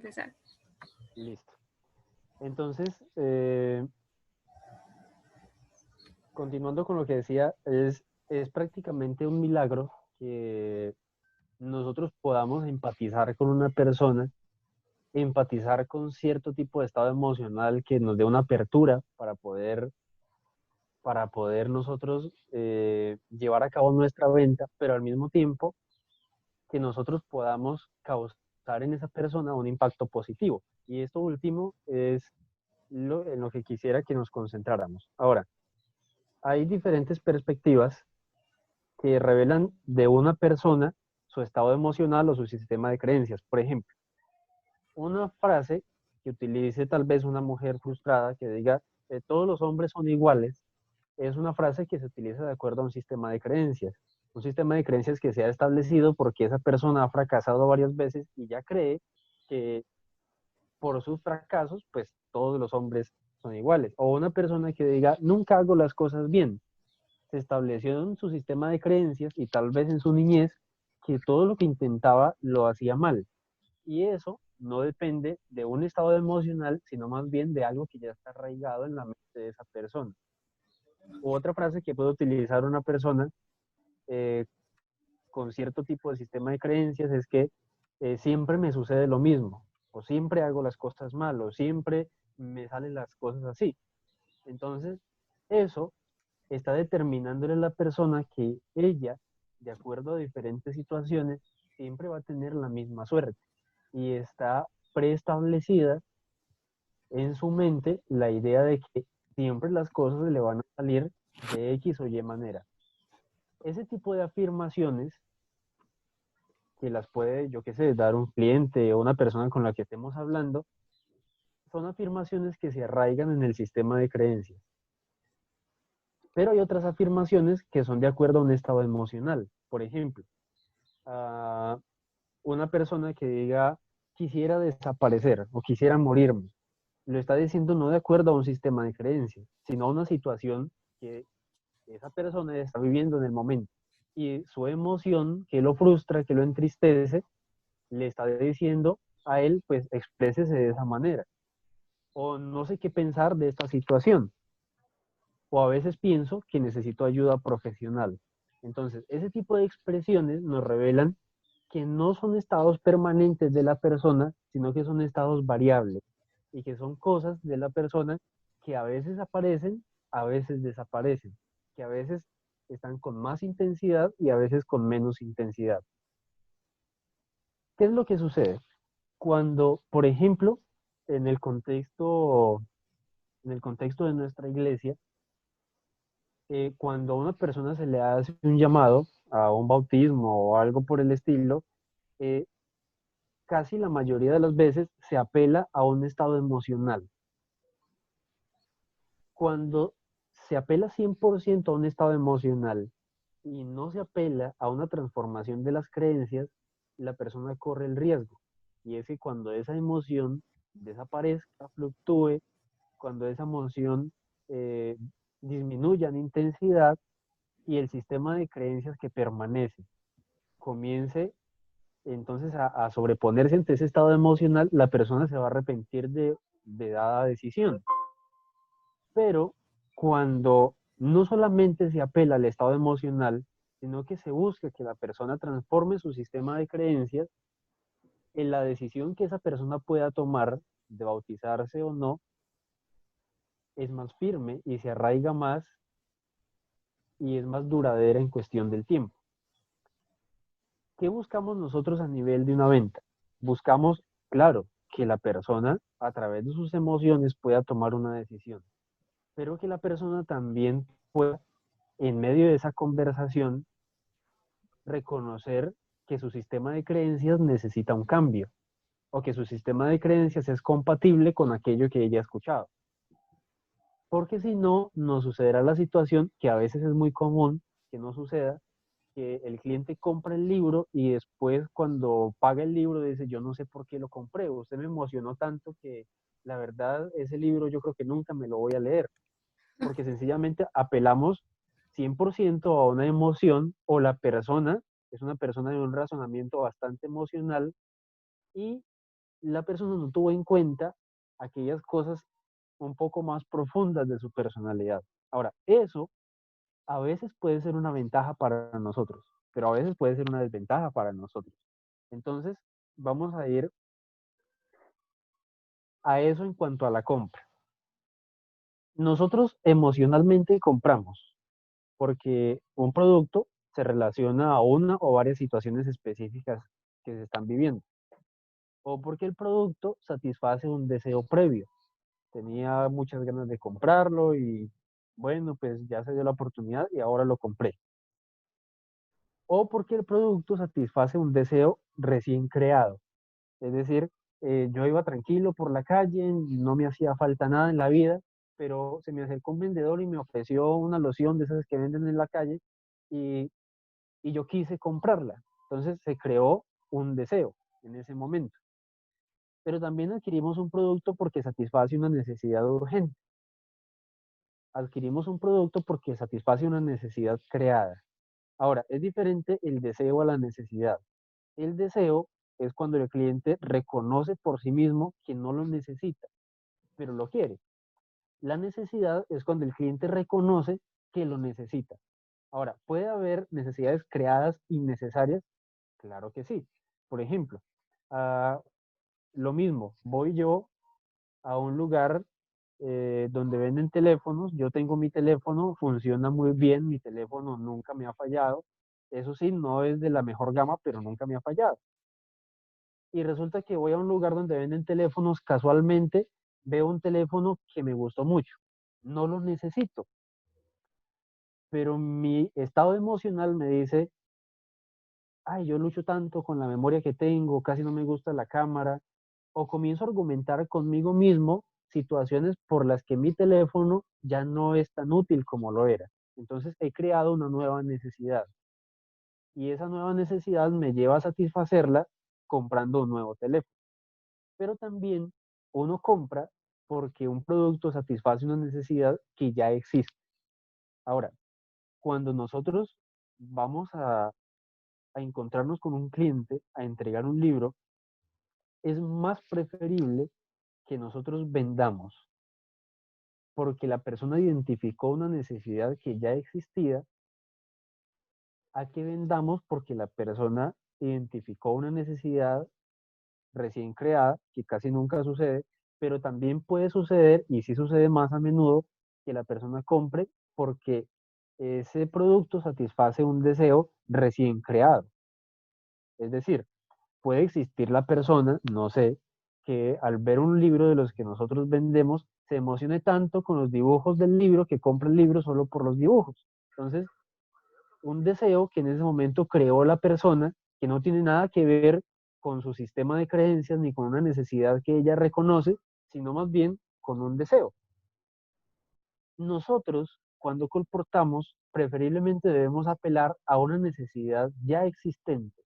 empezar. Listo. Entonces, continuando con lo que decía, es prácticamente un milagro que nosotros podamos empatizar con una persona, empatizar con cierto tipo de estado emocional que nos dé una apertura para poder nosotros llevar a cabo nuestra venta, pero al mismo tiempo que nosotros podamos causar en esa persona un impacto positivo. Y esto último es en lo que quisiera que nos concentráramos. Ahora, hay diferentes perspectivas que revelan de una persona su estado emocional o su sistema de creencias. Por ejemplo, una frase que utilice tal vez una mujer frustrada que diga, todos los hombres son iguales, es una frase que se utiliza de acuerdo a un sistema de creencias. Un sistema de creencias que se ha establecido porque esa persona ha fracasado varias veces y ya cree que por sus fracasos, pues todos los hombres son iguales. O una persona que diga, nunca hago las cosas bien. Se estableció en su sistema de creencias y tal vez en su niñez que todo lo que intentaba lo hacía mal. Y eso no depende de un estado emocional, sino más bien de algo que ya está arraigado en la mente de esa persona. Otra frase que puede utilizar una persona eh, con cierto tipo de sistema de creencias es que siempre me sucede lo mismo, o siempre hago las cosas mal, o siempre me salen las cosas así. Entonces, eso está determinándole a la persona que ella, de acuerdo a diferentes situaciones, siempre va a tener la misma suerte. Y está preestablecida en su mente la idea de que siempre las cosas le van a salir de X o Y manera. Ese tipo de afirmaciones que las puede, yo qué sé, dar un cliente o una persona con la que estemos hablando, son afirmaciones que se arraigan en el sistema de creencias. Pero hay otras afirmaciones que son de acuerdo a un estado emocional. Por ejemplo, una persona que diga, quisiera desaparecer o quisiera morirme, lo está diciendo no de acuerdo a un sistema de creencias, sino a una situación que esa persona está viviendo en el momento. Y su emoción, que lo frustra, que lo entristece, le está diciendo a él, pues exprésese de esa manera. O no sé qué pensar de esta situación. O a veces pienso que necesito ayuda profesional. Entonces, ese tipo de expresiones nos revelan que no son estados permanentes de la persona, sino que son estados variables y que son cosas de la persona que a veces aparecen, a veces desaparecen, que a veces están con más intensidad y a veces con menos intensidad. ¿Qué es lo que sucede? Cuando, por ejemplo, en el contexto, en el contexto de nuestra iglesia, cuando a una persona se le hace un llamado a un bautismo o algo por el estilo, eh, casi la mayoría de las veces se apela a un estado emocional. Cuando se apela 100% a un estado emocional y no se apela a una transformación de las creencias, la persona corre el riesgo. Y es que cuando esa emoción desaparezca, fluctúe, cuando esa emoción eh, disminuya en intensidad y el sistema de creencias que permanece comience entonces a sobreponerse ante ese estado emocional, la persona se va a arrepentir de dada decisión. Pero cuando no solamente se apela al estado emocional, sino que se busca que la persona transforme su sistema de creencias, en la decisión que esa persona pueda tomar de bautizarse o no, es más firme y se arraiga más y es más duradera en cuestión del tiempo. ¿Qué buscamos nosotros a nivel de una venta? Buscamos, claro, que la persona a través de sus emociones pueda tomar una decisión, pero que la persona también pueda, en medio de esa conversación, reconocer que su sistema de creencias necesita un cambio o que su sistema de creencias es compatible con aquello que ella ha escuchado. Porque si no, nos sucederá la situación que a veces es muy común que no suceda, que el cliente compra el libro y después cuando paga el libro dice, yo no sé por qué lo compré, usted me emocionó tanto que la verdad ese libro yo creo que nunca me lo voy a leer, porque sencillamente apelamos 100% a una emoción o la persona es una persona de un razonamiento bastante emocional y la persona no tuvo en cuenta aquellas cosas un poco más profundas de su personalidad. Ahora, eso a veces puede ser una ventaja para nosotros, pero a veces puede ser una desventaja para nosotros. Entonces, vamos a ir a eso en cuanto a la compra. Nosotros emocionalmente compramos porque un producto se relaciona a una o varias situaciones específicas que se están viviendo, o porque el producto satisface un deseo previo. Tenía muchas ganas de comprarlo y bueno, pues ya se dio la oportunidad y ahora lo compré. O porque el producto satisface un deseo recién creado. Es decir, yo iba tranquilo por la calle, no me hacía falta nada en la vida, pero se me acercó un vendedor y me ofreció una loción de esas que venden en la calle y, y yo quise comprarla. Entonces se creó un deseo en ese momento. Pero también adquirimos un producto porque satisface una necesidad urgente. Adquirimos un producto porque satisface una necesidad creada. Ahora, es diferente el deseo a la necesidad. El deseo es cuando el cliente reconoce por sí mismo que no lo necesita, pero lo quiere. La necesidad es cuando el cliente reconoce que lo necesita. Ahora, ¿puede haber necesidades creadas innecesarias? Claro que sí. Por ejemplo, ah, lo mismo, voy yo a un lugar donde venden teléfonos, yo tengo mi teléfono, funciona muy bien, mi teléfono nunca me ha fallado. Eso sí, no es de la mejor gama, pero nunca me ha fallado. Y resulta que voy a un lugar donde venden teléfonos, casualmente veo un teléfono que me gustó mucho. No lo necesito, pero mi estado emocional me dice, ay, yo lucho tanto con la memoria que tengo, casi no me gusta la cámara, o comienzo a argumentar conmigo mismo situaciones por las que mi teléfono ya no es tan útil como lo era. Entonces he creado una nueva necesidad y esa nueva necesidad me lleva a satisfacerla comprando un nuevo teléfono. Pero también uno compra porque un producto satisface una necesidad que ya existe. Ahora, cuando nosotros vamos a encontrarnos con un cliente, a entregar un libro, es más preferible que nosotros vendamos porque la persona identificó una necesidad que ya existía, a que vendamos porque la persona identificó una necesidad recién creada, que casi nunca sucede, pero también puede suceder, y sí sucede más a menudo, que la persona compre porque ese producto satisface un deseo recién creado. Es decir, puede existir la persona, no sé, que al ver un libro de los que nosotros vendemos, se emocione tanto con los dibujos del libro que compra el libro solo por los dibujos. Entonces, un deseo que en ese momento creó la persona, que no tiene nada que ver con su sistema de creencias ni con una necesidad que ella reconoce, sino más bien con un deseo. Nosotros, cuando comportamos, preferiblemente debemos apelar a una necesidad ya existente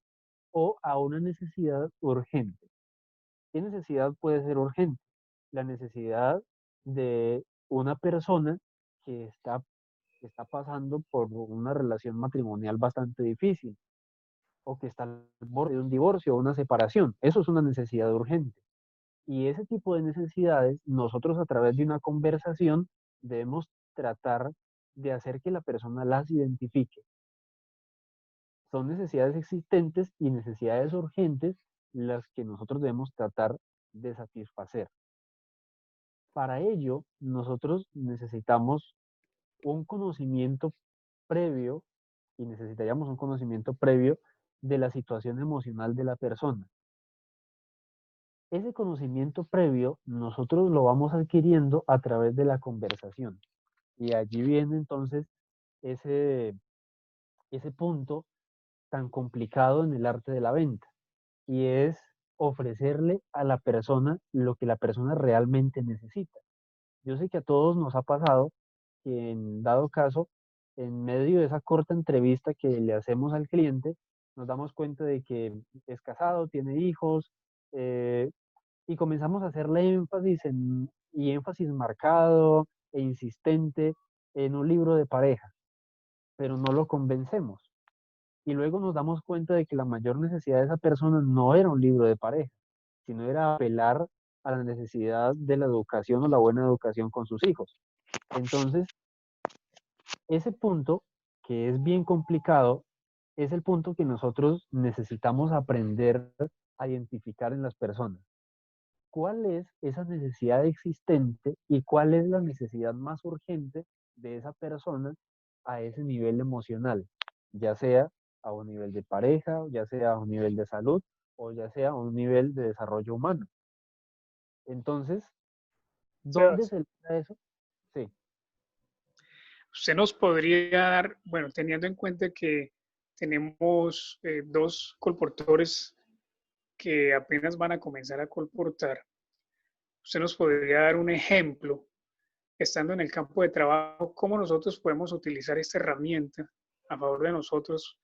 o a una necesidad urgente. ¿Qué necesidad puede ser urgente? La necesidad de una persona que está pasando por una relación matrimonial bastante difícil o que está al borde de un divorcio o una separación. Eso es una necesidad urgente. Y ese tipo de necesidades, nosotros a través de una conversación debemos tratar de hacer que la persona las identifique. Son necesidades existentes y necesidades urgentes las que nosotros debemos tratar de satisfacer. Para ello, nosotros necesitamos un conocimiento previo y necesitaríamos un conocimiento previo de la situación emocional de la persona. Ese conocimiento previo nosotros lo vamos adquiriendo a través de la conversación. Y allí viene entonces ese, ese punto tan complicado en el arte de la venta. Y es ofrecerle a la persona lo que la persona realmente necesita. Yo sé que a todos nos ha pasado que en dado caso, en medio de esa corta entrevista que le hacemos al cliente, nos damos cuenta de que es casado, tiene hijos, y comenzamos a hacerle y énfasis marcado e insistente en un libro de pareja, pero no lo convencemos. Y luego nos damos cuenta de que la mayor necesidad de esa persona no era un libro de pareja, sino era apelar a la necesidad de la educación o la buena educación con sus hijos. Entonces, ese punto, que es bien complicado, es el punto que nosotros necesitamos aprender a identificar en las personas. ¿Cuál es esa necesidad existente y cuál es la necesidad más urgente de esa persona a ese nivel emocional? Ya sea a un nivel de pareja, ya sea a un nivel de salud o ya sea a un nivel de desarrollo humano. Entonces, ¿dónde Sebas, se logra eso? Sí, usted nos podría dar, bueno, teniendo en cuenta que tenemos dos colportores que apenas van a comenzar a colportar, usted nos podría dar un ejemplo, estando en el campo de trabajo, cómo nosotros podemos utilizar esta herramienta a favor de nosotros,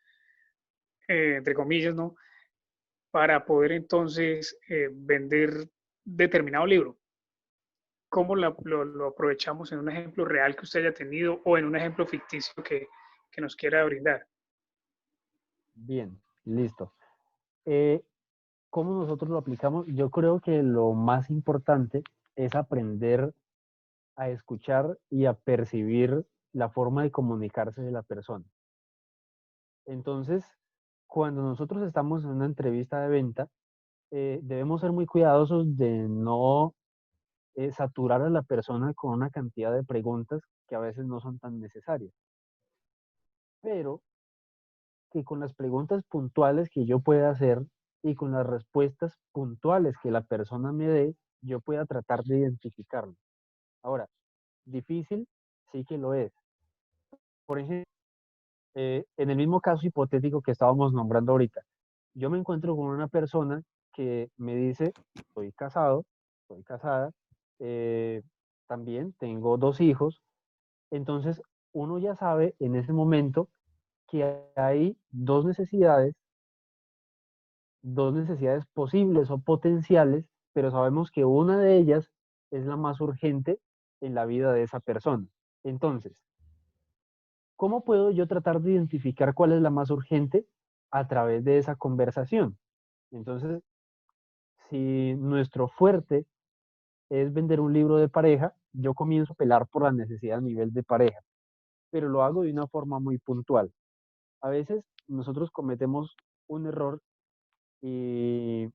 entre comillas, ¿no? Para poder entonces vender determinado libro. ¿Cómo lo aprovechamos en un ejemplo real que usted haya tenido o en un ejemplo ficticio que nos quiera brindar? bien, listo. Eh, ¿Cómo nosotros lo aplicamos? Yo creo que lo más importante es aprender a escuchar y a percibir la forma de comunicarse de la persona. Entonces, cuando nosotros estamos en una entrevista de venta, debemos ser muy cuidadosos de no saturar a la persona con una cantidad de preguntas que a veces no son tan necesarias, pero que con las preguntas puntuales que yo pueda hacer y con las respuestas puntuales que la persona me dé, yo pueda tratar de identificarlo. Ahora, difícil sí que lo es. Por ejemplo, en el mismo caso hipotético que estábamos nombrando ahorita, yo me encuentro con una persona que me dice, estoy casado, estoy casada, eh, también tengo 2 hijos, entonces uno ya sabe en ese momento que hay dos necesidades posibles o potenciales, pero sabemos que una de ellas es la más urgente en la vida de esa persona. Entonces, ¿cómo puedo yo tratar de identificar cuál es la más urgente a través de esa conversación? Entonces, si nuestro fuerte es vender un libro de pareja, yo comienzo a pelar por la necesidad a nivel de pareja, pero lo hago de una forma muy puntual. A veces nosotros cometemos un error y,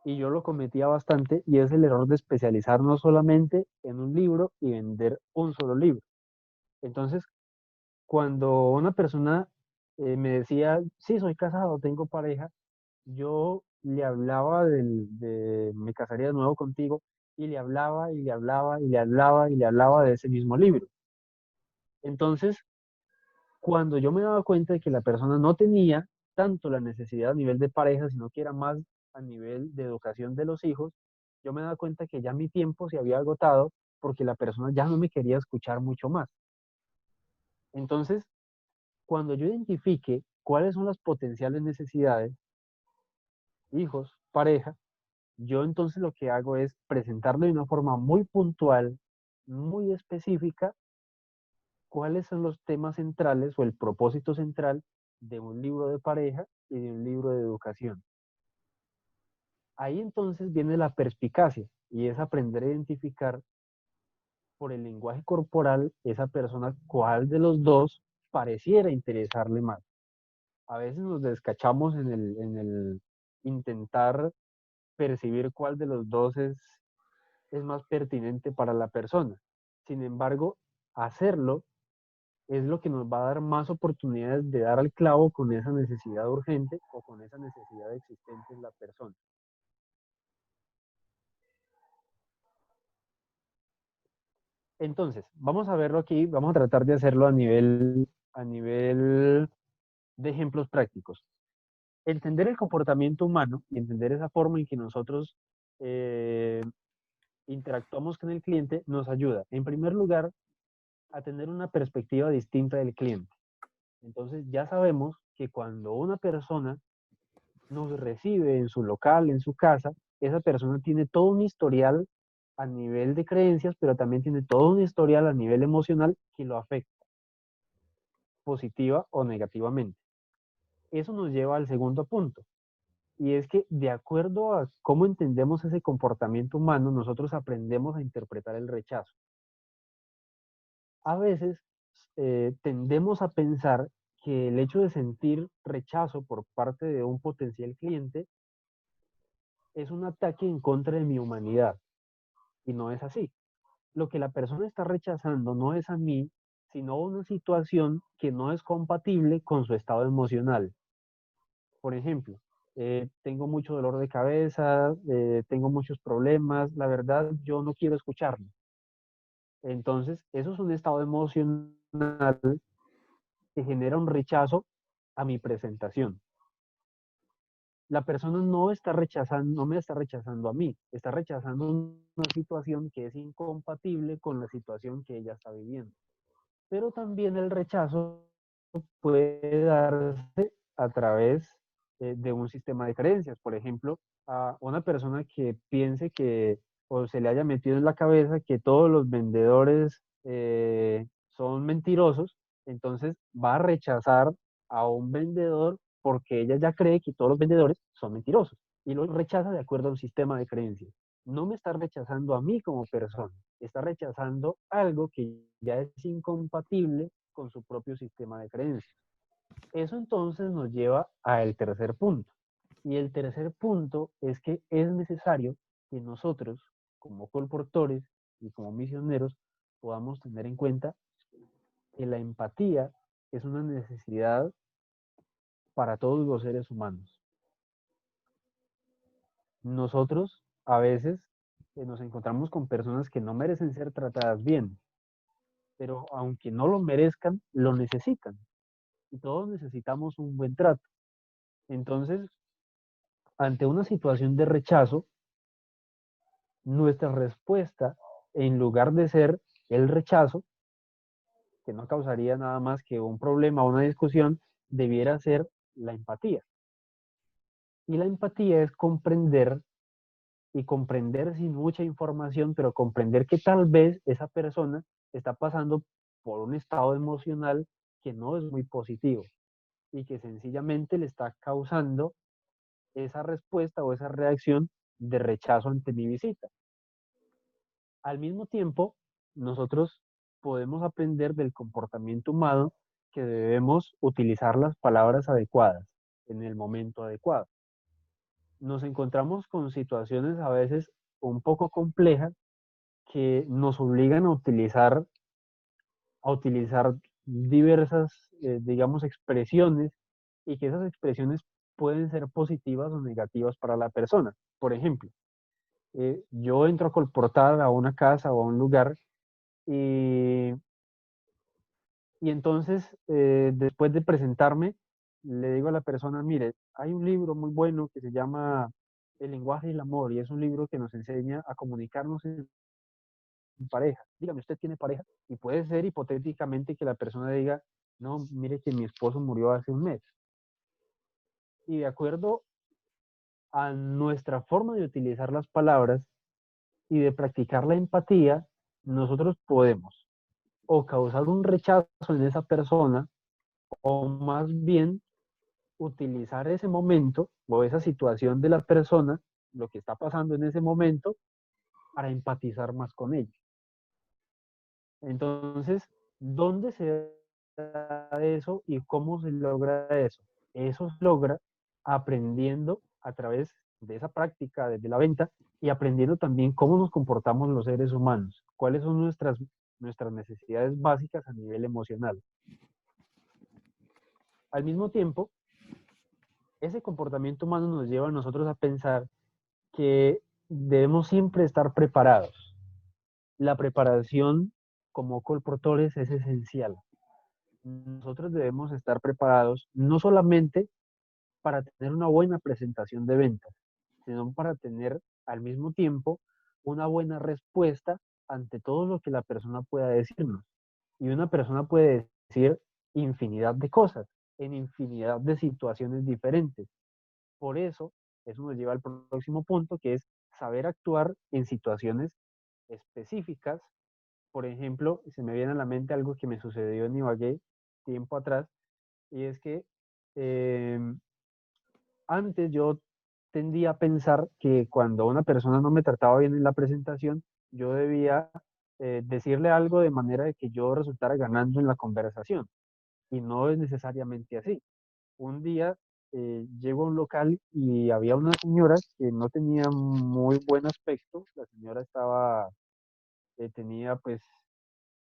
y yo lo cometía bastante y es el error de especializarnos solamente en un libro y vender un solo libro. Entonces, cuando una persona me decía, sí, soy casado, tengo pareja, yo le hablaba de me casaría de nuevo contigo y le hablaba y le hablaba y le hablaba y le hablaba de ese mismo libro. Entonces, cuando yo me daba cuenta de que la persona no tenía tanto la necesidad a nivel de pareja, sino que era más a nivel de educación de los hijos, yo me daba cuenta que ya mi tiempo se había agotado porque la persona ya no me quería escuchar mucho más. Entonces, cuando yo identifique cuáles son las potenciales necesidades, hijos, pareja, yo entonces lo que hago es presentarle de una forma muy puntual, muy específica, cuáles son los temas centrales o el propósito central de un libro de pareja y de un libro de educación. Ahí entonces viene la perspicacia y es aprender a identificar por el lenguaje corporal esa persona cuál de los dos pareciera interesarle más. A veces nos descachamos en el intentar percibir cuál de los dos es más pertinente para la persona. Sin embargo, hacerlo es lo que nos va a dar más oportunidades de dar al clavo con esa necesidad urgente o con esa necesidad existente en la persona. Entonces, vamos a verlo aquí, vamos a tratar de hacerlo a nivel de ejemplos prácticos. Entender el comportamiento humano y entender esa forma en que nosotros eh, interactuamos con el cliente nos ayuda, en primer lugar, a tener una perspectiva distinta del cliente. Entonces, ya sabemos que cuando una persona nos recibe en su local, en su casa, esa persona tiene todo un historial a nivel de creencias, pero también tiene todo un historial a nivel emocional que lo afecta, positiva o negativamente. Eso nos lleva al segundo punto. Y es que de acuerdo a cómo entendemos ese comportamiento humano, nosotros aprendemos a interpretar el rechazo. A veces tendemos a pensar que el hecho de sentir rechazo por parte de un potencial cliente es un ataque en contra de mi humanidad. Y no es así. Lo que la persona está rechazando no es a mí, sino una situación que no es compatible con su estado emocional. Por ejemplo, tengo mucho dolor de cabeza, tengo muchos problemas, la verdad yo no quiero escucharlo. Entonces, eso es un estado emocional que genera un rechazo a mi presentación. La persona no está rechazando, no me está rechazando a mí, está rechazando una situación que es incompatible con la situación que ella está viviendo. Pero también el rechazo puede darse a través de un sistema de creencias. Por ejemplo, a una persona que piense que o se le haya metido en la cabeza que todos los vendedores son mentirosos, entonces va a rechazar a un vendedor porque ella ya cree que todos los vendedores son mentirosos y lo rechaza de acuerdo a un sistema de creencias. No me está rechazando a mí como persona, está rechazando algo que ya es incompatible con su propio sistema de creencias. Eso entonces nos lleva al tercer punto. Y el tercer punto es que es necesario que nosotros, como colportores y como misioneros, podamos tener en cuenta que la empatía es una necesidad para todos los seres humanos. Nosotros a veces nos encontramos con personas que no merecen ser tratadas bien, pero aunque no lo merezcan, lo necesitan. Y todos necesitamos un buen trato. Entonces, ante una situación de rechazo, nuestra respuesta, en lugar de ser el rechazo, que no causaría nada más que un problema o una discusión, debiera ser la empatía. Y la empatía es comprender y comprender sin mucha información, pero comprender que tal vez esa persona está pasando por un estado emocional que no es muy positivo y que sencillamente le está causando esa respuesta o esa reacción de rechazo ante mi visita. Al mismo tiempo, nosotros podemos aprender del comportamiento humano que debemos utilizar las palabras adecuadas en el momento adecuado. Nos encontramos con situaciones a veces un poco complejas que nos obligan a utilizar diversas, digamos, expresiones y que esas expresiones pueden ser positivas o negativas para la persona. Por ejemplo, yo entro a colportar a una casa o a un lugar y, y entonces después de presentarme, le digo a la persona, mire, hay un libro muy bueno que se llama El lenguaje del amor y es un libro que nos enseña a comunicarnos en pareja. Dígame, ¿usted tiene pareja? Y puede ser hipotéticamente que la persona diga, no, mire que mi esposo murió hace un mes. Y de acuerdo a nuestra forma de utilizar las palabras y de practicar la empatía, nosotros podemos o causar un rechazo en esa persona o más bien utilizar ese momento o esa situación de la persona, lo que está pasando en ese momento, para empatizar más con ella. Entonces, ¿dónde se da eso y cómo se logra eso? Eso se logra aprendiendo a través de esa práctica desde la venta y aprendiendo también cómo nos comportamos los seres humanos, cuáles son nuestras necesidades básicas a nivel emocional. Al mismo tiempo, ese comportamiento humano nos lleva a nosotros a pensar que debemos siempre estar preparados. La preparación como colportores es esencial. Nosotros debemos estar preparados no solamente para tener una buena presentación de ventas, sino para tener al mismo tiempo una buena respuesta ante todo lo que la persona pueda decirnos. Y una persona puede decir infinidad de cosas en infinidad de situaciones diferentes. Por eso nos lleva al próximo punto, que es saber actuar en situaciones específicas. Por ejemplo, se me viene a la mente algo que me sucedió en Ibagué tiempo atrás, y es que eh, antes yo tendía a pensar que cuando una persona no me trataba bien en la presentación, yo debía decirle algo de manera de que yo resultara ganando en la conversación. Y no es necesariamente así. Un día llego a un local y había una señora que no tenía muy buen aspecto. La señora tenía pues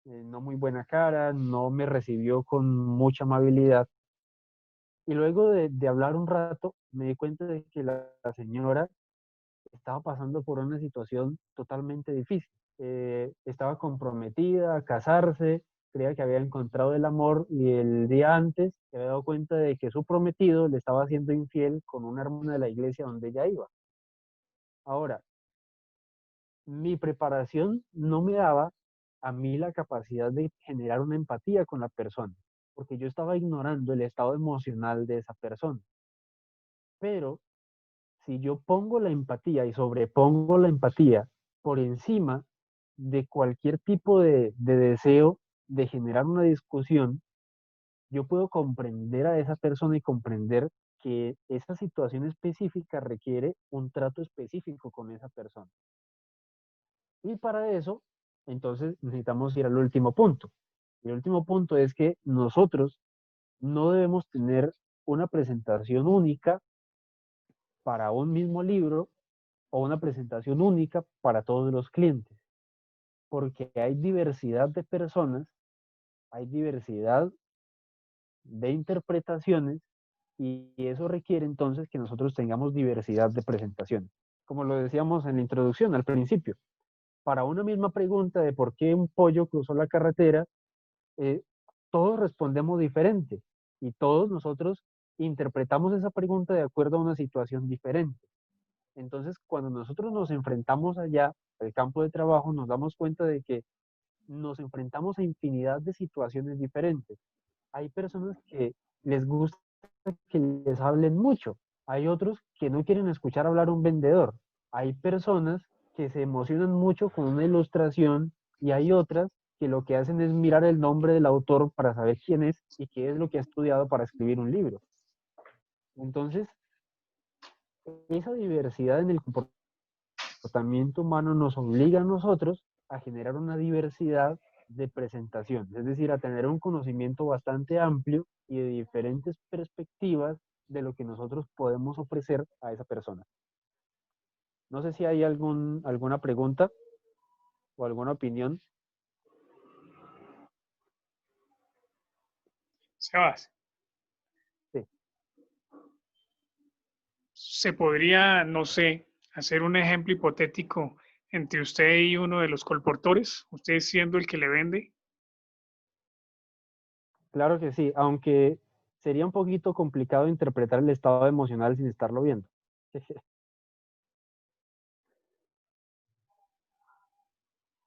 no muy buena cara, no me recibió con mucha amabilidad. Y luego de hablar un rato, me di cuenta de que la señora estaba pasando por una situación totalmente difícil. Estaba comprometida a casarse, creía que había encontrado el amor y el día antes se había dado cuenta de que su prometido le estaba haciendo infiel con una hermana de la iglesia donde ella iba. Ahora, mi preparación no me daba a mí la capacidad de generar una empatía con la persona, porque yo estaba ignorando el estado emocional de esa persona. Pero si yo pongo la empatía y sobrepongo la empatía por encima de cualquier tipo de deseo de generar una discusión, yo puedo comprender a esa persona y comprender que esa situación específica requiere un trato específico con esa persona. Y para eso, entonces necesitamos ir al último punto. El último punto es que nosotros no debemos tener una presentación única para un mismo libro o una presentación única para todos los clientes, porque hay diversidad de personas, hay diversidad de interpretaciones y eso requiere entonces que nosotros tengamos diversidad de presentaciones. Como lo decíamos en la introducción al principio, para una misma pregunta de por qué un pollo cruzó la carretera, eh, todos respondemos diferente y todos nosotros interpretamos esa pregunta de acuerdo a una situación diferente. Entonces, cuando nosotros nos enfrentamos allá al campo de trabajo, nos damos cuenta de que nos enfrentamos a infinidad de situaciones diferentes. Hay personas que les gusta que les hablen mucho, hay otros que no quieren escuchar hablar a un vendedor, hay personas que se emocionan mucho con una ilustración y hay otras que lo que hacen es mirar el nombre del autor para saber quién es y qué es lo que ha estudiado para escribir un libro. Entonces, esa diversidad en el comportamiento humano nos obliga a nosotros a generar una diversidad de presentaciones, es decir, a tener un conocimiento bastante amplio y de diferentes perspectivas de lo que nosotros podemos ofrecer a esa persona. No sé si hay alguna pregunta o alguna opinión. Sebas, Sí, ¿se podría, no sé, hacer un ejemplo hipotético entre usted y uno de los colportores? Usted siendo el que le vende. claro que sí, aunque sería un poquito complicado interpretar el estado emocional sin estarlo viendo.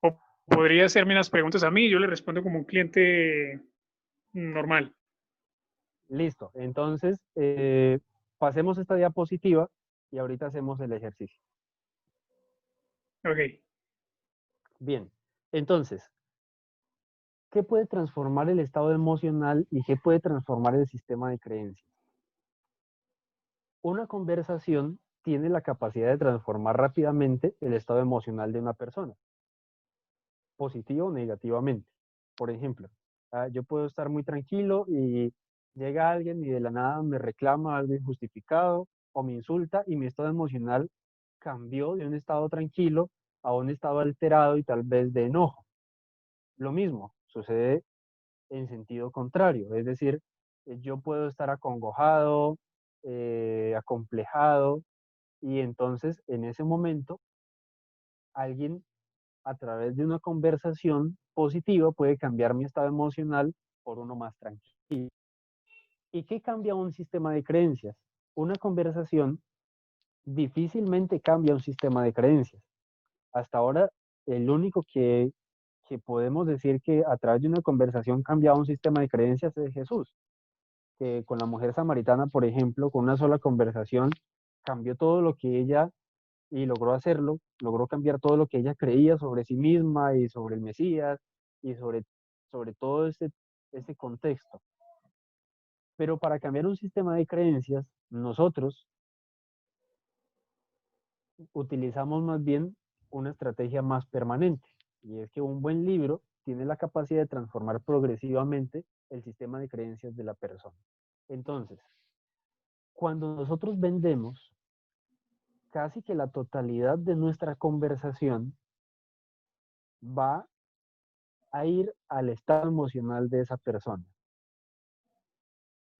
O podría hacerme unas preguntas a mí y yo le respondo como un cliente normal. Listo, entonces pasemos esta diapositiva y ahorita hacemos el ejercicio. Ok. Bien, entonces, ¿qué puede transformar el estado emocional y qué puede transformar el sistema de creencias? Una conversación tiene la capacidad de transformar rápidamente el estado emocional de una persona, positivo o negativamente. Por ejemplo, yo puedo estar muy tranquilo y llega alguien y de la nada me reclama algo injustificado o me insulta y mi estado emocional cambió de un estado tranquilo a un estado alterado y tal vez de enojo. Lo mismo sucede en sentido contrario, es decir, yo puedo estar acongojado, acomplejado, y entonces en ese momento alguien a través de una conversación positiva puede cambiar mi estado emocional por uno más tranquilo. ¿Y qué cambia un sistema de creencias? Una conversación difícilmente cambia un sistema de creencias. Hasta ahora, el único que podemos decir que a través de una conversación cambia un sistema de creencias es Jesús, que con la mujer samaritana, por ejemplo, con una sola conversación, cambió todo lo que ella, y logró hacerlo, logró cambiar todo lo que ella creía sobre sí misma y sobre el Mesías y sobre todo ese contexto. Pero para cambiar un sistema de creencias, nosotros utilizamos más bien una estrategia más permanente, y es que un buen libro tiene la capacidad de transformar progresivamente el sistema de creencias de la persona. Entonces, cuando nosotros vendemos, casi que la totalidad de nuestra conversación va a ir al estado emocional de esa persona.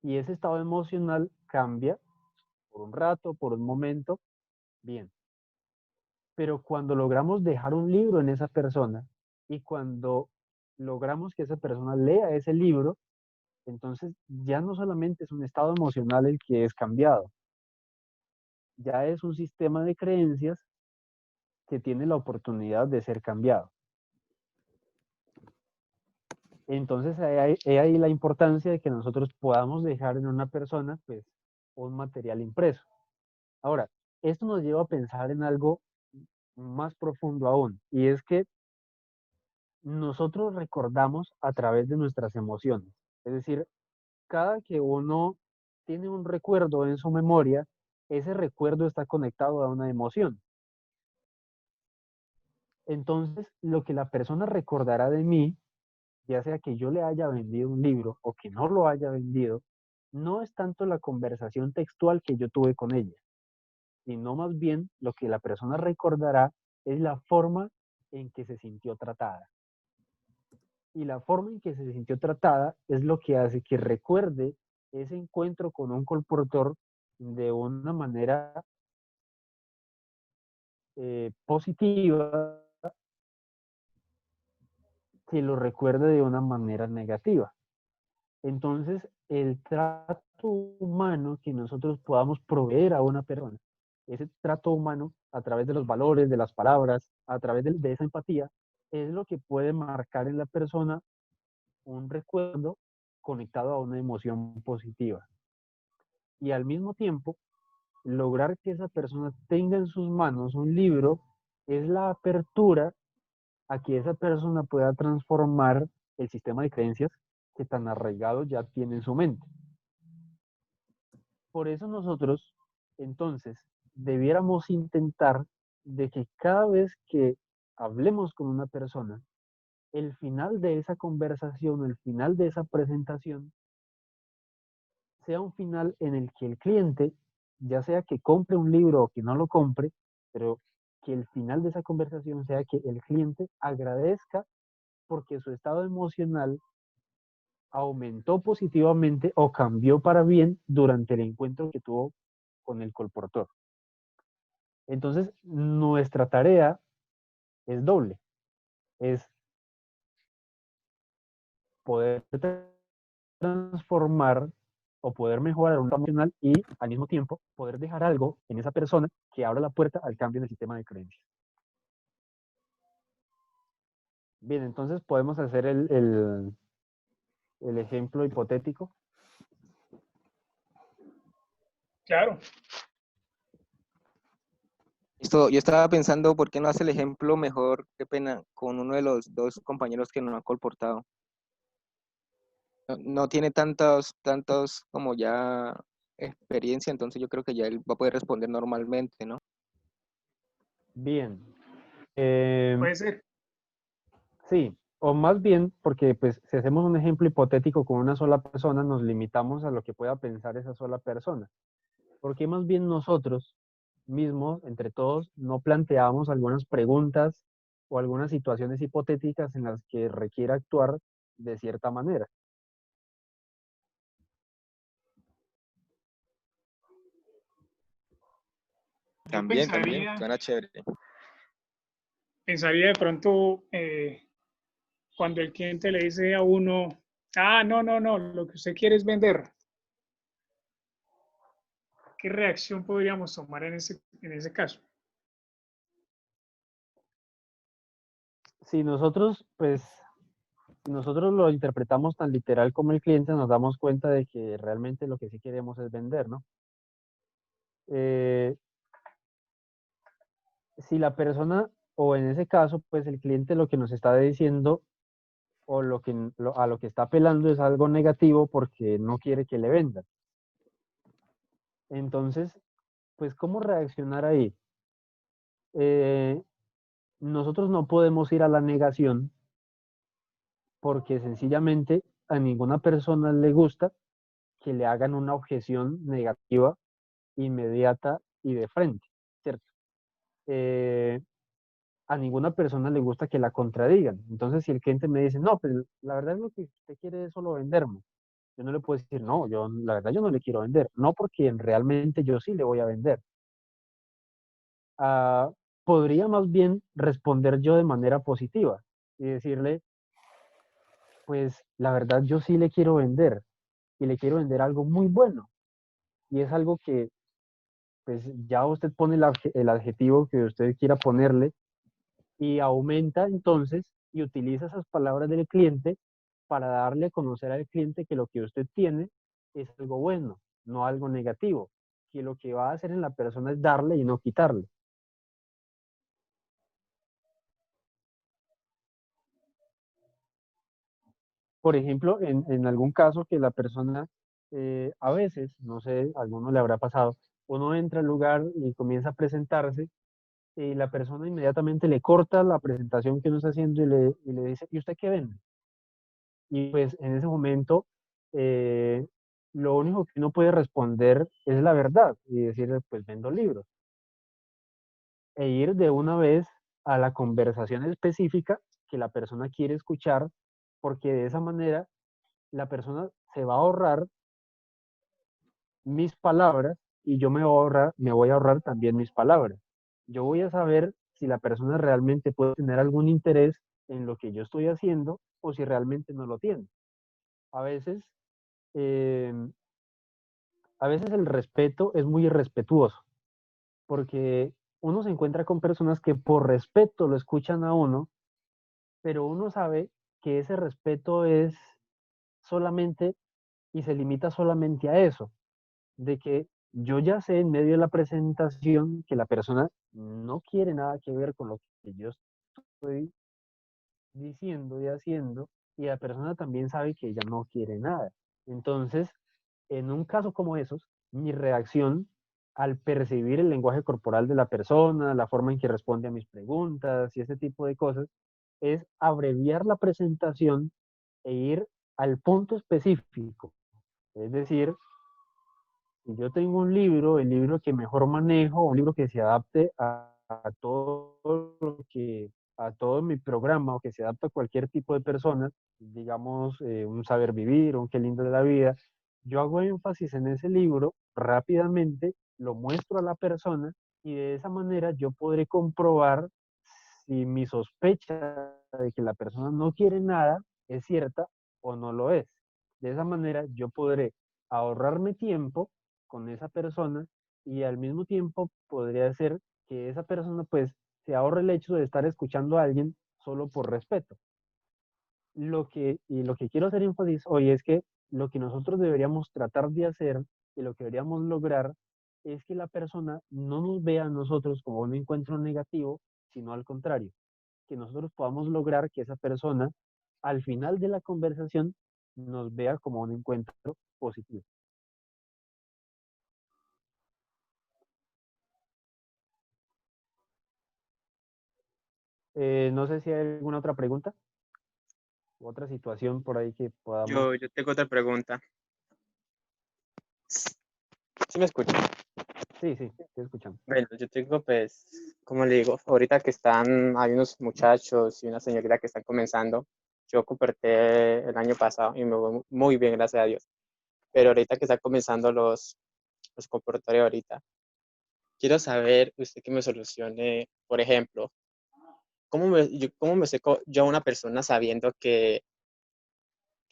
Y ese estado emocional cambia por un rato, por un momento, bien. Pero cuando logramos dejar un libro en esa persona y cuando logramos que esa persona lea ese libro, entonces ya no solamente es un estado emocional el que es cambiado, ya es un sistema de creencias que tiene la oportunidad de ser cambiado. Entonces hay ahí la importancia de que nosotros podamos dejar en una persona pues un material impreso. Ahora, esto nos lleva a pensar en algo más profundo aún, y es que nosotros recordamos a través de nuestras emociones. Es decir, cada que uno tiene un recuerdo en su memoria, ese recuerdo está conectado a una emoción. Entonces, lo que la persona recordará de mí, ya sea que yo le haya vendido un libro o que no lo haya vendido, no es tanto la conversación textual que yo tuve con ella, sino más bien lo que la persona recordará es la forma en que se sintió tratada. Y la forma en que se sintió tratada es lo que hace que recuerde ese encuentro con un colportor de una manera positiva, que lo recuerde de una manera negativa. Entonces, el trato humano que nosotros podamos proveer a una persona, ese trato humano a través de los valores, de las palabras, a través de esa empatía, es lo que puede marcar en la persona un recuerdo conectado a una emoción positiva. Y al mismo tiempo, lograr que esa persona tenga en sus manos un libro es la apertura a que esa persona pueda transformar el sistema de creencias que tan arraigado ya tiene en su mente. Por eso nosotros, entonces, debiéramos intentar de que cada vez que hablemos con una persona, el final de esa conversación, el final de esa presentación, sea un final en el que el cliente, ya sea que compre un libro o que no lo compre, pero que el final de esa conversación sea que el cliente agradezca porque su estado emocional aumentó positivamente o cambió para bien durante el encuentro que tuvo con el colportor. Entonces, nuestra tarea es doble, es poder transformar o poder mejorar un estado emocional y al mismo tiempo poder dejar algo en esa persona que abra la puerta al cambio en el sistema de creencias. Bien, entonces podemos hacer el ejemplo hipotético. Claro, Esto, yo estaba pensando, ¿por qué no hace el ejemplo mejor, qué pena, con uno de los dos compañeros que no ha colportado? No tiene tantos como ya experiencia, entonces yo creo que ya él va a poder responder normalmente, ¿no? Bien. Eh, puede ser. sí, o más bien, porque pues si hacemos un ejemplo hipotético con una sola persona, nos limitamos a lo que pueda pensar esa sola persona. Porque más bien nosotros mismos, entre todos, no planteamos algunas preguntas o algunas situaciones hipotéticas en las que requiera actuar de cierta manera. Yo También, suena chévere. pensaría de pronto cuando el cliente le dice a uno, ah, no, no, no, lo que usted quiere es vender. ¿Qué reacción podríamos tomar en ese caso? Si nosotros, pues, si nosotros lo interpretamos tan literal como el cliente, nos damos cuenta de que realmente lo que sí queremos es vender, ¿no? Eh, si la persona, o en ese caso, pues el cliente lo que nos está diciendo o a lo que está apelando es algo negativo porque no quiere que le vendan. Entonces, pues, ¿cómo reaccionar ahí? Eh, nosotros no podemos ir a la negación porque sencillamente a ninguna persona le gusta que le hagan una objeción negativa, inmediata y de frente, ¿cierto? Eh, a ninguna persona le gusta que la contradigan. Entonces, si el cliente me dice, no, pues la verdad es lo que usted quiere es solo venderme, yo no le puedo decir, no, yo la verdad yo no le quiero vender, no porque realmente yo sí le voy a vender. Ah, podría más bien responder yo de manera positiva y decirle, pues la verdad yo sí le quiero vender y le quiero vender algo muy bueno y es algo que pues ya usted pone el adjetivo que usted quiera ponerle y aumenta entonces y utiliza esas palabras del cliente para darle a conocer al cliente que lo que usted tiene es algo bueno, no algo negativo, que lo que va a hacer en la persona es darle y no quitarle. Por ejemplo, en algún caso que la persona, a veces, no sé, a alguno le habrá pasado, uno entra al lugar y comienza a presentarse y la persona inmediatamente le corta la presentación que uno está haciendo y le dice, ¿y usted qué vende? Y pues en ese momento, eh, lo único que uno puede responder es la verdad y decir, pues vendo libros. E ir de una vez a la conversación específica que la persona quiere escuchar, porque de esa manera la persona se va a ahorrar mis palabras y yo me voy a ahorrar también mis palabras. Yo voy a saber si la persona realmente puede tener algún interés en lo que yo estoy haciendo o si realmente no lo tiene. A veces, eh, a veces el respeto es muy irrespetuoso, porque uno se encuentra con personas que por respeto lo escuchan a uno, pero uno sabe que ese respeto es solamente y se limita solamente a eso, de que yo ya sé en medio de la presentación que la persona no quiere nada que ver con lo que yo estoy diciendo y haciendo, y la persona también sabe que ella no quiere nada. Entonces, en un caso como esos, mi reacción al percibir el lenguaje corporal de la persona, la forma en que responde a mis preguntas y ese tipo de cosas, es abreviar la presentación e ir al punto específico. Es decir, si yo tengo un libro, el libro que mejor manejo, un libro que se adapte a todo lo que, a todo mi programa o que se adapte a cualquier tipo de persona, digamos, un saber vivir, un qué lindo de la vida, yo hago énfasis en ese libro rápidamente, lo muestro a la persona y de esa manera yo podré comprobar si mi sospecha de que la persona no quiere nada es cierta o no lo es. De esa manera yo podré ahorrarme tiempo con esa persona y al mismo tiempo podría ser que esa persona pues se ahorre el hecho de estar escuchando a alguien solo por respeto. Lo que quiero hacer énfasis hoy es que lo que nosotros deberíamos tratar de hacer y lo que deberíamos lograr es que la persona no nos vea a nosotros como un encuentro negativo, sino al contrario, que nosotros podamos lograr que esa persona al final de la conversación nos vea como un encuentro positivo. No sé si hay alguna otra pregunta, otra situación por ahí que podamos. Yo tengo otra pregunta. ¿Sí me escuchan? Sí, sí, estoy escuchando. Bueno, yo tengo, pues, como le digo, ahorita que hay unos muchachos y una señorita que están comenzando. Yo comparté el año pasado y me fue muy bien, gracias a Dios. Pero ahorita que están comenzando los comportadores ahorita, quiero saber, usted que me solucione, por ejemplo, cómo me seco yo a una persona sabiendo que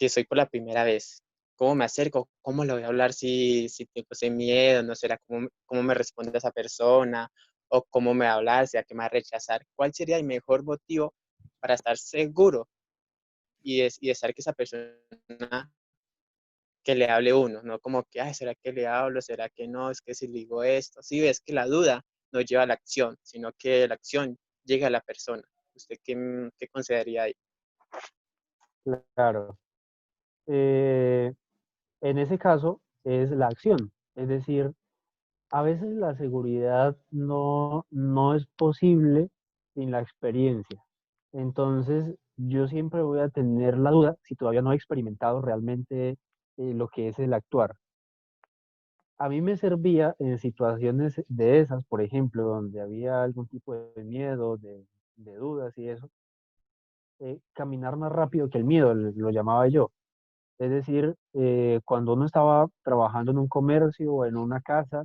soy por la primera vez? ¿Cómo me acerco? ¿Cómo le voy a hablar si tengo ese miedo? ¿No será cómo me responde esa persona? ¿O cómo me va a hablar? ¿Será que me va a rechazar? ¿Cuál sería el mejor motivo para estar seguro y de saber que esa persona que le hable uno, no como que, ay, ¿será que le hablo? ¿Será que no? Es que si le digo esto. Sí, ves que la duda no lleva a la acción, sino que la acción llega a la persona. ¿Usted qué consideraría ahí? Claro. En ese caso es la acción, es decir, a veces la seguridad no es posible sin la experiencia. Entonces, yo siempre voy a tener la duda si todavía no he experimentado realmente lo que es el actuar. A mí me servía en situaciones de esas, por ejemplo, donde había algún tipo de miedo, de dudas y eso, caminar más rápido que el miedo, lo llamaba yo. Es decir, cuando uno estaba trabajando en un comercio o en una casa,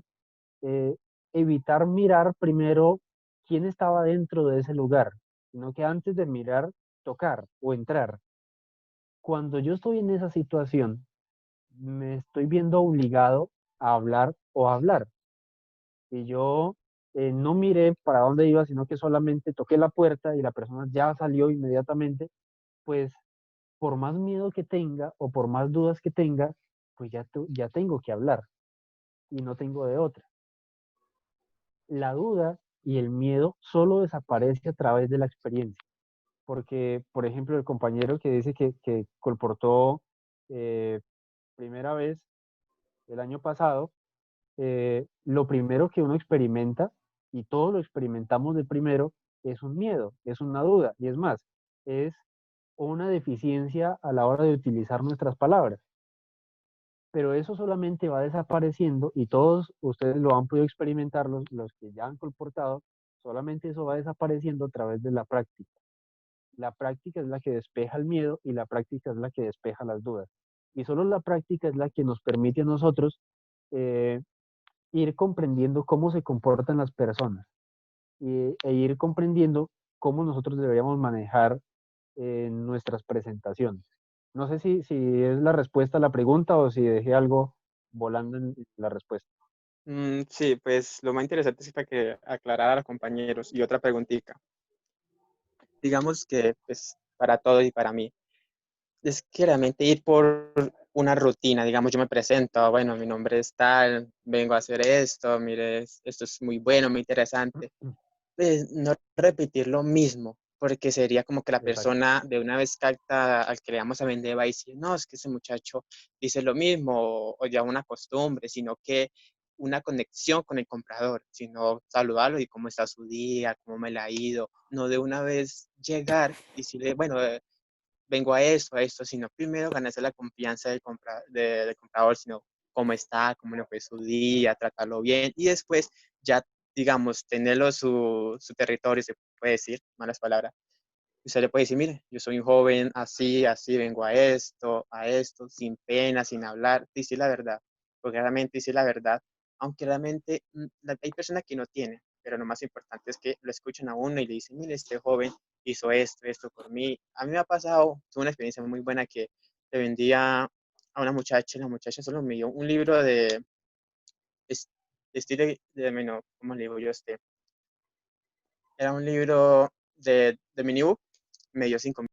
eh, evitar mirar primero quién estaba dentro de ese lugar, sino que antes de mirar, tocar o entrar. Cuando yo estoy en esa situación, me estoy viendo obligado a hablar o a hablar. Y yo no miré para dónde iba, sino que solamente toqué la puerta y la persona ya salió inmediatamente, pues por más miedo que tenga o por más dudas que tenga, pues ya tengo que hablar y no tengo de otra. La duda y el miedo solo desaparece a través de la experiencia, porque, por ejemplo, el compañero que dice que colportó eh, primera vez el año pasado, lo primero que uno experimenta, y todos lo experimentamos de primero, es un miedo, es una duda, y es más, es una deficiencia a la hora de utilizar nuestras palabras. Pero eso solamente va desapareciendo y todos ustedes lo han podido experimentar, los que ya han colportado, solamente eso va desapareciendo a través de la práctica. La práctica es la que despeja el miedo y la práctica es la que despeja las dudas. Y solo la práctica es la que nos permite a nosotros eh, ir comprendiendo cómo se comportan las personas e ir comprendiendo cómo nosotros deberíamos manejar nuestras presentaciones. No sé si es la respuesta a la pregunta o si dejé algo volando en la respuesta. Sí, pues lo más interesante es para que aclarar a los compañeros. Y otra preguntita. Digamos que, pues, para todos y para mí, es que realmente ir por una rutina, digamos, yo me presento, bueno, mi nombre es tal, vengo a hacer esto, mire, esto es muy bueno, muy interesante. Pues, no repetir lo mismo, porque sería como que la Exacto. persona de una vez capta al que le vamos a vender va a decir, no, es que ese muchacho dice lo mismo, o ya una costumbre, sino que una conexión con el comprador, sino saludarlo y cómo está su día, cómo me la ha ido, no de una vez llegar y decirle, bueno, vengo a esto, sino primero ganarse la confianza del comprador, sino cómo está, cómo le fue su día, tratarlo bien y después ya, digamos, tenerlo su territorio, se puede decir, malas palabras. Usted le puede decir, mire, yo soy un joven así, así, vengo a esto, sin pena, sin hablar, decir la verdad, porque realmente decir la verdad, aunque realmente hay personas que no tienen, pero lo más importante es que lo escuchen a uno y le dicen, mire, este joven hizo esto por mí. A mí me ha pasado, tuve una experiencia muy buena que le vendía a una muchacha, y la muchacha solo me dio un libro de estilo bueno, ¿cómo le digo yo? Era un libro de minibook, me dio 5